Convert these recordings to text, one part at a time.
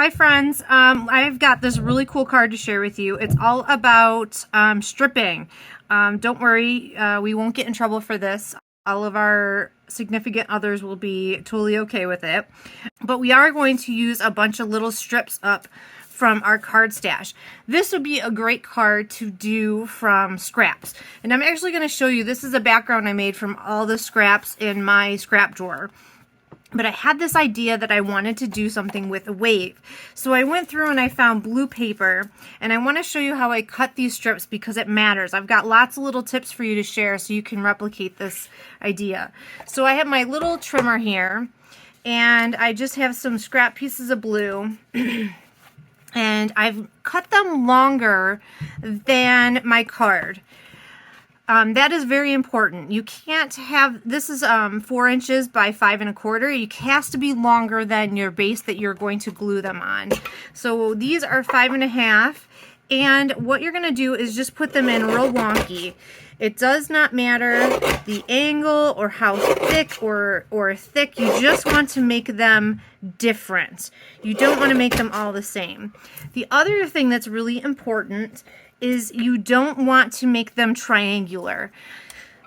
Hi friends, I've got this really cool card to share with you. It's all about stripping. Don't worry, we won't get in trouble for this. All of our significant others will be totally okay with it. But we are going to use a bunch of little strips up from our card stash. This would be a great card to do from scraps. And I'm actually going to show you, this is a background I made from all the scraps in my scrap drawer. But I had this idea that I wanted to do something with a wave. So I went through and I found blue paper, and I want to show you how I cut these strips because it matters. I've got lots of little tips for you to share so you can replicate this idea. So I have my little trimmer here, and I just have some scrap pieces of blue. And I've cut them longer than my card. That is very important. You can't have, this is 4 inches by 5 1/4. It has to be longer than your base that you're going to glue them on. So these are 5 1/2. And what you're going to do is just put them in real wonky. It does not matter the angle or how thick or thick. You just want to make them different. You don't want to make them all the same. The other thing that's really important is you don't want to make them triangular.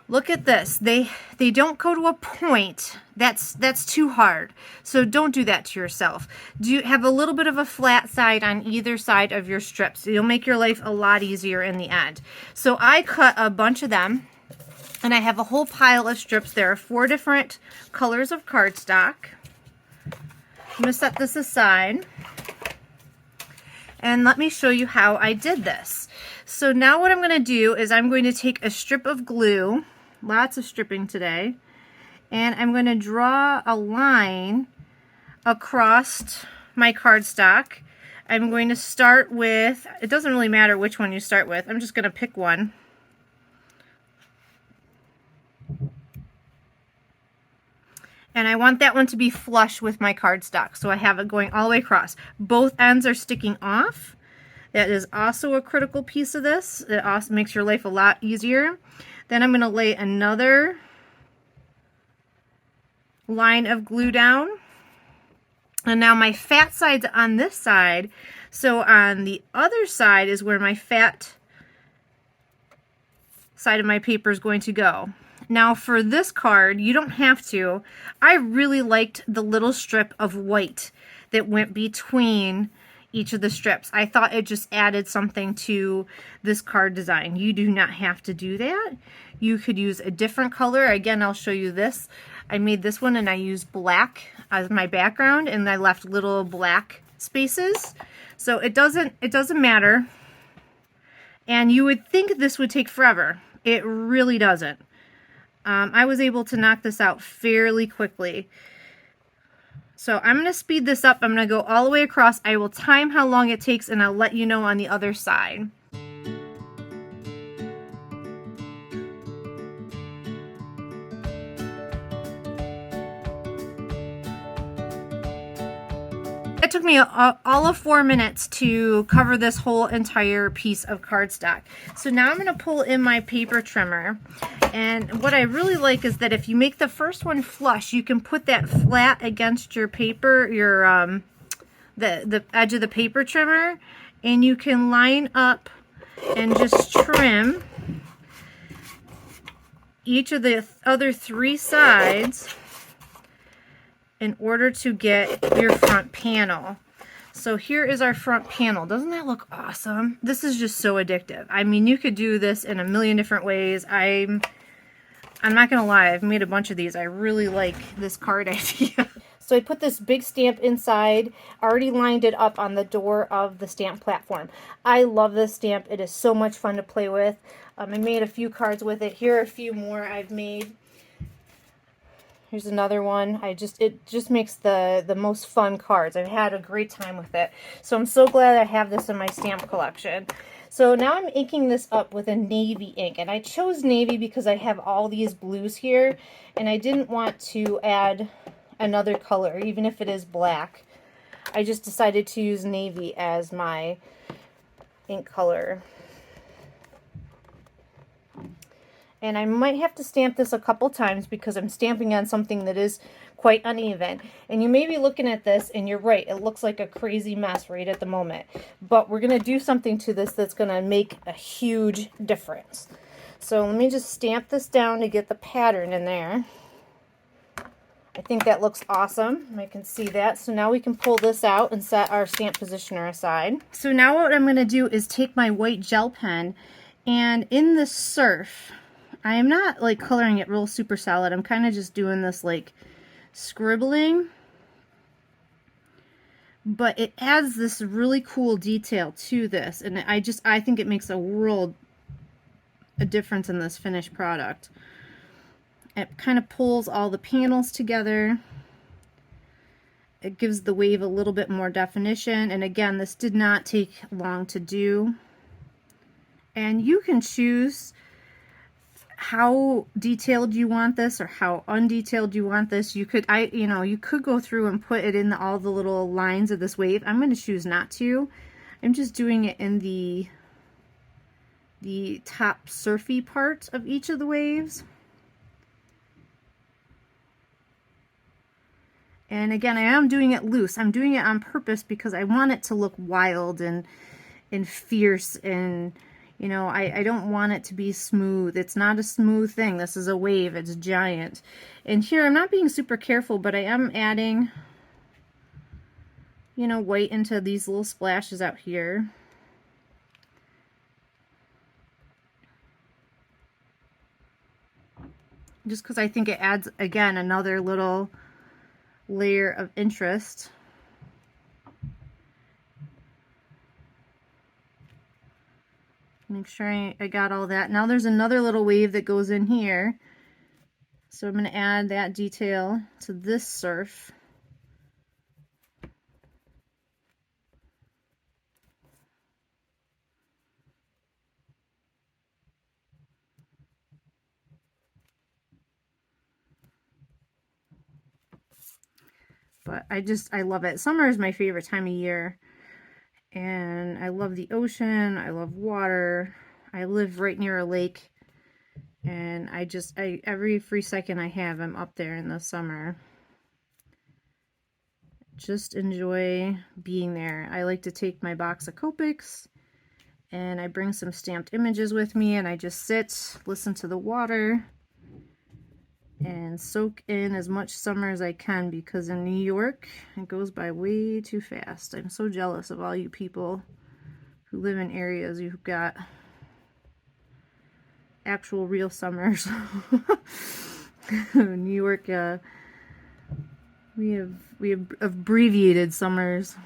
Look at this. They don't go to a point. That's too hard. So don't do that to yourself. Do have a little bit of a flat side on either side of your strips. It'll make your life a lot easier in the end. So I cut a bunch of them, and I have a whole pile of strips. There are 4 different colors of cardstock. I'm going to set this aside. And let me show you how I did this. So now what I'm going to do is I'm going to take a strip of glue, lots of stripping today, and I'm going to draw a line across my cardstock. I'm going to start with, it doesn't really matter which one you start with, I'm just going to pick one. And I want that one to be flush with my cardstock, so I have it going all the way across. Both ends are sticking off. That is also a critical piece of this. It also makes your life a lot easier. Then I'm going to lay another line of glue down. And now my fat side's on this side, so on the other side is where my fat side of my paper is going to go. Now for this card, you don't have to. I really liked the little strip of white that went between each of the strips. I thought it just added something to this card design. You do not have to do that. You could use a different color. Again, I'll show you this. I made this one and I used black as my background, and I left little black spaces. So it doesn't matter. And you would think this would take forever. It really doesn't. I was able to knock this out fairly quickly. So I'm going to speed this up. I'm going to go all the way across. I will time how long it takes, and I'll let you know on the other side. It took me all of 4 minutes to cover this whole entire piece of cardstock. So now I'm going to pull in my paper trimmer. And what I really like is that if you make the first one flush, you can put that flat against your paper, your the edge of the paper trimmer, and you can line up and just trim each of the other 3 sides in order to get your front panel. So here is our front panel. Doesn't that look awesome? This is just so addictive. I mean, you could do this in a million different ways. I'm not gonna lie, I've made a bunch of these. I really like this card idea. So I put this big stamp inside, already lined it up on the door of the stamp platform. I love this stamp. It is so much fun to play with. I made a few cards with it. Here are a few more I've made. Here's another one. It just makes the most fun cards. I've had a great time with it. So I'm so glad I have this in my stamp collection. So now I'm inking this up with a navy ink. And I chose navy because I have all these blues here. And I didn't want to add another color, even if it is black. I just decided to use navy as my ink color. And I might have to stamp this a couple times because I'm stamping on something that is quite uneven. And you may be looking at this and you're right, it looks like a crazy mess right at the moment. But we're going to do something to this that's going to make a huge difference. So let me just stamp this down to get the pattern in there. I think that looks awesome. I can see that. So now we can pull this out and set our stamp positioner aside. So now what I'm going to do is take my white gel pen, and in the surf, I am not like coloring it real super solid. I'm kind of just doing this like scribbling. But it adds this really cool detail to this, and I think it makes a difference in this finished product. It kind of pulls all the panels together. It gives the wave a little bit more definition, and again, this did not take long to do. And you can choose how detailed you want this or how undetailed you want this. You could you could go through and put it in all the little lines of this wave. I'm going to choose not to. I'm just doing it in the top surfy part of each of the waves. And again, I am doing it loose. I'm doing it on purpose because I want it to look wild and fierce, and I don't want it to be smooth. It's not a smooth thing. This is a wave. It's giant. And here I'm not being super careful, but I am adding, white into these little splashes out here. Just because I think it adds, again, another little layer of interest. Make sure I got all that. Now there's another little wave that goes in here. So I'm going to add that detail to this surf. But I love it. Summer is my favorite time of year. And I love the ocean. I love water. I live right near a lake. And every free second I have, I'm up there in the summer. Just enjoy being there. I like to take my box of Copics, and I bring some stamped images with me, and I just sit, listen to the water, and soak in as much summer as I can, because in New York, it goes by way too fast. I'm so jealous of all you people who live in areas who've got actual real summers. New York, we have abbreviated summers.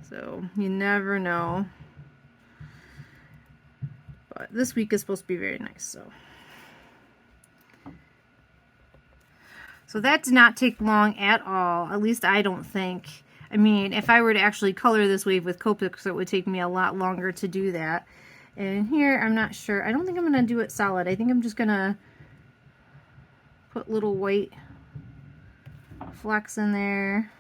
So you never know. But this week is supposed to be very nice, so that did not take long at all. At least I don't think. I mean, if I were to actually color this wave with Copics, it would take me a lot longer to do that. And here, I'm not sure. I don't think I'm going to do it solid. I think I'm just going to put little white flecks in there.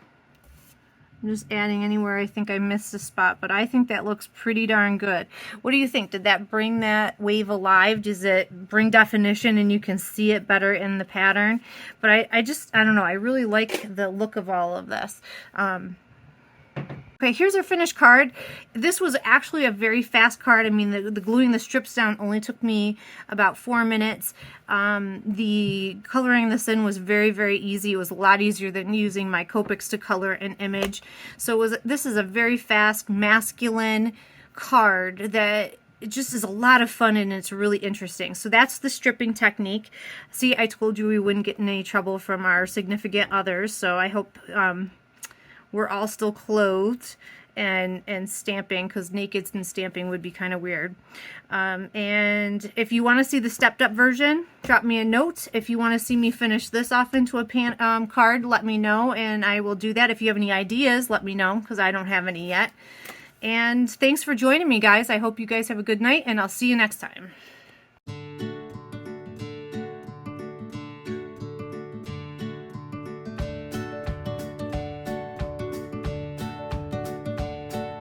I'm just adding anywhere I think I missed a spot, but I think that looks pretty darn good. What do you think? Did that bring that wave alive? Does it bring definition and you can see it better in the pattern? But I don't know. I really like the look of all of this. Okay, here's our finished card. This was actually a very fast card. I mean, the gluing the strips down only took me about 4 minutes. The coloring this in was very, very easy. It was a lot easier than using my Copics to color an image. So this is a very fast, masculine card that it just is a lot of fun, and it's really interesting. So that's the stripping technique. See, I told you we wouldn't get in any trouble from our significant others, so I hope we're all still clothed and stamping, because naked and stamping would be kind of weird. And if you want to see the stepped up version, drop me a note. If you want to see me finish this off into a card, let me know, and I will do that. If you have any ideas, let me know, because I don't have any yet. And thanks for joining me, guys. I hope you guys have a good night, and I'll see you next time.